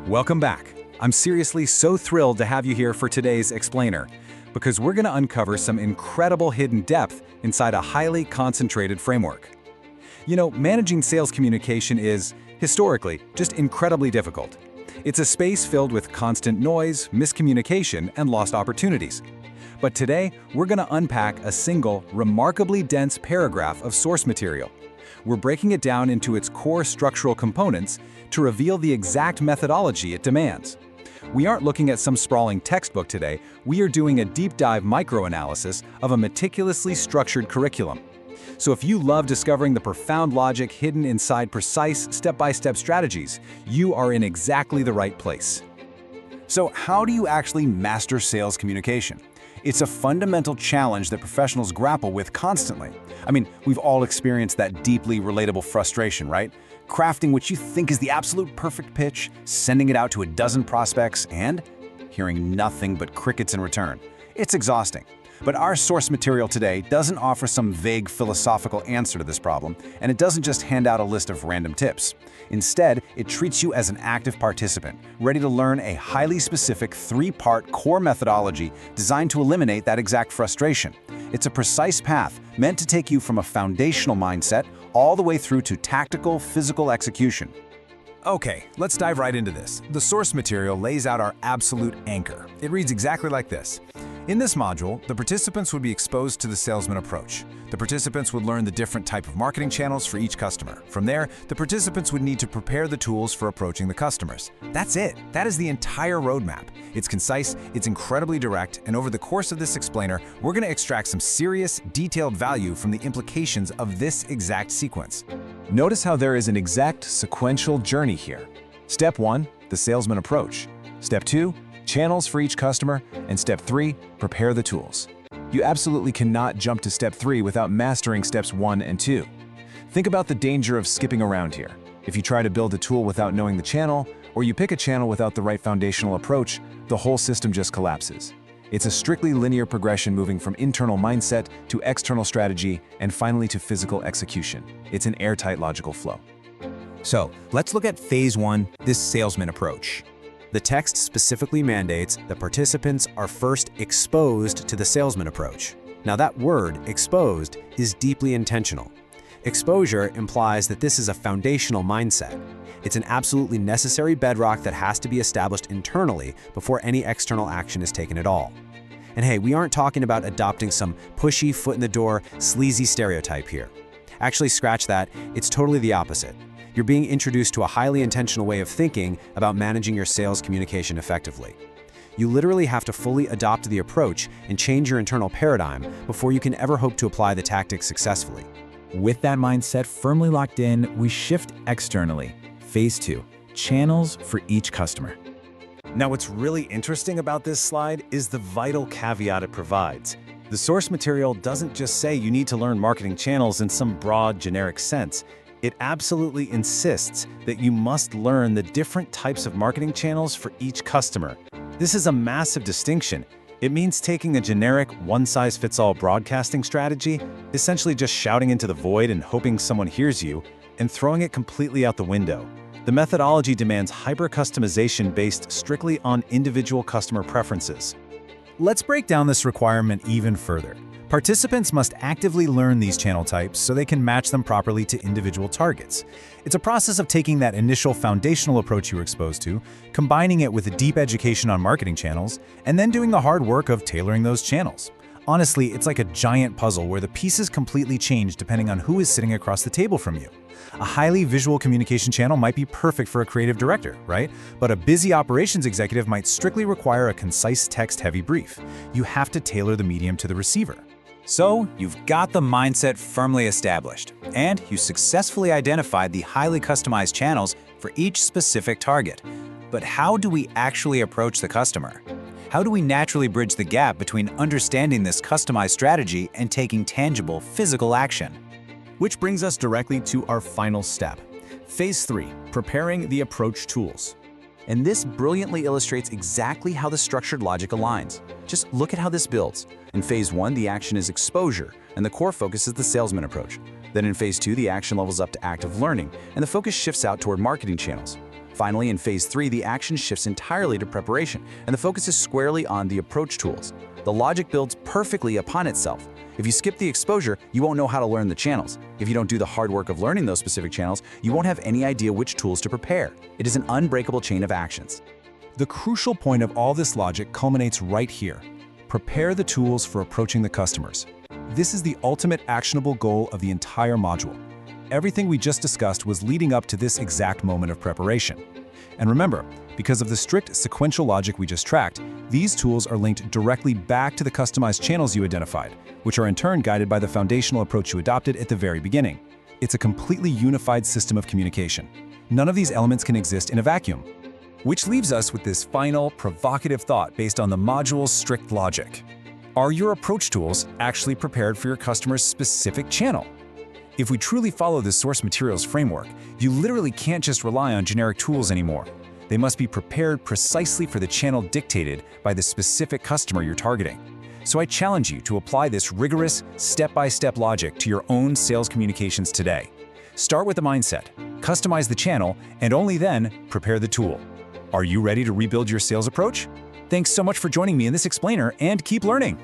Welcome back. I'm seriously so thrilled to have you here for today's explainer, because we're going to uncover some incredible hidden depth inside a highly concentrated framework. Managing sales communication is, historically, just incredibly difficult. It's a space filled with constant noise, miscommunication, and lost opportunities. But today, we're going to unpack a single, remarkably dense paragraph of source material. We're breaking it down into its core structural components to reveal the exact methodology it demands. We aren't looking at some sprawling textbook today, we are doing a deep dive microanalysis of a meticulously structured curriculum. So if you love discovering the profound logic hidden inside precise step-by-step strategies, you are in exactly the right place. So how do you actually master sales communication? It's a fundamental challenge that professionals grapple with constantly. We've all experienced that deeply relatable frustration, right? Crafting what you think is the absolute perfect pitch, sending it out to a dozen prospects, and hearing nothing but crickets in return. It's exhausting. But our source material today doesn't offer some vague philosophical answer to this problem, and it doesn't just hand out a list of random tips. Instead, it treats you as an active participant, ready to learn a highly specific three-part core methodology designed to eliminate that exact frustration. It's a precise path meant to take you from a foundational mindset all the way through to tactical, physical execution. Okay, let's dive right into this. The source material lays out our absolute anchor. It reads exactly like this. In this module, the participants would be exposed to the salesman approach. The participants would learn the different type of marketing channels for each customer. From there, the participants would need to prepare the tools for approaching the customers. That's it. That is the entire roadmap. It's concise, it's incredibly direct, and over the course of this explainer, we're going to extract some serious, detailed value from the implications of this exact sequence. Notice how there is an exact sequential journey here. Step 1, the salesman approach. Step 2, channels for each customer, and Step 3, prepare the tools. You absolutely cannot jump to Step 3 without mastering Steps 1 and 2. Think about the danger of skipping around here. If you try to build a tool without knowing the channel, or you pick a channel without the right foundational approach, the whole system just collapses. It's a strictly linear progression moving from internal mindset to external strategy and finally to physical execution. It's an airtight logical flow. So let's look at Phase 1, this salesman approach. The text specifically mandates that participants are first exposed to the salesman approach. Now that word, exposed, is deeply intentional. Exposure implies that this is a foundational mindset. It's an absolutely necessary bedrock that has to be established internally before any external action is taken at all. And hey, we aren't talking about adopting some pushy, foot-in-the-door, sleazy stereotype here. Actually, scratch that, it's totally the opposite. You're being introduced to a highly intentional way of thinking about managing your sales communication effectively. You literally have to fully adopt the approach and change your internal paradigm before you can ever hope to apply the tactics successfully. With that mindset firmly locked in, we shift externally. Phase 2, channels for each customer. Now, what's really interesting about this slide is the vital caveat it provides. The source material doesn't just say you need to learn marketing channels in some broad, generic sense. It absolutely insists that you must learn the different types of marketing channels for each customer. This is a massive distinction. It means taking a generic, one-size-fits-all broadcasting strategy, essentially just shouting into the void and hoping someone hears you, and throwing it completely out the window. The methodology demands hyper-customization based strictly on individual customer preferences. Let's break down this requirement even further. Participants must actively learn these channel types so they can match them properly to individual targets. It's a process of taking that initial foundational approach you were exposed to, combining it with a deep education on marketing channels, and then doing the hard work of tailoring those channels. Honestly, it's like a giant puzzle where the pieces completely change depending on who is sitting across the table from you. A highly visual communication channel might be perfect for a creative director, right? But a busy operations executive might strictly require a concise text-heavy brief. You have to tailor the medium to the receiver. So, you've got the mindset firmly established, and you successfully identified the highly customized channels for each specific target. But how do we actually approach the customer? How do we naturally bridge the gap between understanding this customized strategy and taking tangible, physical action? Which brings us directly to our final step. Phase 3, preparing the approach tools. And this brilliantly illustrates exactly how the structured logic aligns. Just look at how this builds. In Phase 1, the action is exposure, and the core focus is the salesman approach. Then in Phase 2, the action levels up to active learning, and the focus shifts out toward marketing channels. Finally, in phase 3, the action shifts entirely to preparation, and the focus is squarely on the approach tools. The logic builds perfectly upon itself. If you skip the exposure, you won't know how to learn the channels. If you don't do the hard work of learning those specific channels, you won't have any idea which tools to prepare. It is an unbreakable chain of actions. The crucial point of all this logic culminates right here. Prepare the tools for approaching the customers. This is the ultimate actionable goal of the entire module. Everything we just discussed was leading up to this exact moment of preparation. And remember, because of the strict sequential logic we just tracked, these tools are linked directly back to the customized channels you identified, which are in turn guided by the foundational approach you adopted at the very beginning. It's a completely unified system of communication. None of these elements can exist in a vacuum. Which leaves us with this final, provocative thought based on the module's strict logic. Are your approach tools actually prepared for your customer's specific channel? If we truly follow the source materials framework, you literally can't just rely on generic tools anymore. They must be prepared precisely for the channel dictated by the specific customer you're targeting. So I challenge you to apply this rigorous, step-by-step logic to your own sales communications today. Start with the mindset, customize the channel, and only then prepare the tool. Are you ready to rebuild your sales approach? Thanks so much for joining me in this explainer, and keep learning!